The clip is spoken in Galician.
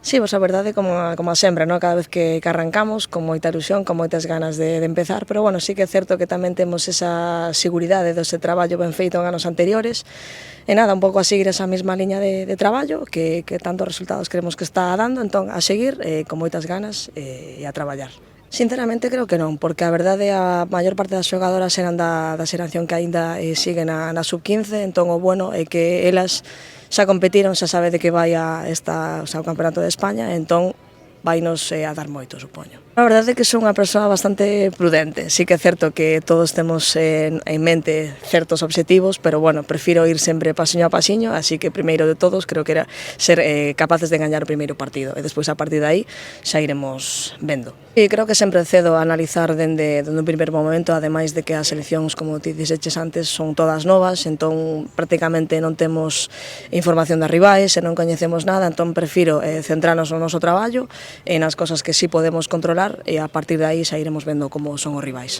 Sí, pois a verdade como sempre, ¿no? Cada vez que arrancamos, con moita ilusión, con moitas ganas de empezar, pero bueno, sí que é certo que tamén temos esa seguridade dese traballo ben feito en anos anteriores, e nada, un pouco a seguir esa mesma liña de traballo que tantos resultados creemos que está dando, entón a seguir con moitas ganas e a traballar. Sinceramente creo que non, porque a verdade a maior parte das xogadoras eran da xeración que aínda siguen na sub-15, entón o bueno é que elas xa competiron, xa sabe de que vai ao Campeonato de España, entón vainos a dar moito, supoño. A verdade é que son unha persoa bastante prudente, sí que é certo que todos temos en mente certos obxectivos, pero bueno, prefiro ir sempre pasiño a pasiño, así que primeiro de todos creo que era ser capaces de gañar o primeiro partido, e despois a partir de aí xa iremos vendo. E creo que sempre cedo a analizar dende un primeiro momento, ademais de que as seleccións, como ti dixeches antes, son todas novas, entón prácticamente non temos información das rivais e non coñecemos nada, entón prefiro centrarnos no noso traballo e nas cosas que sí podemos controlar e a partir de aí xa iremos vendo como son os rivais.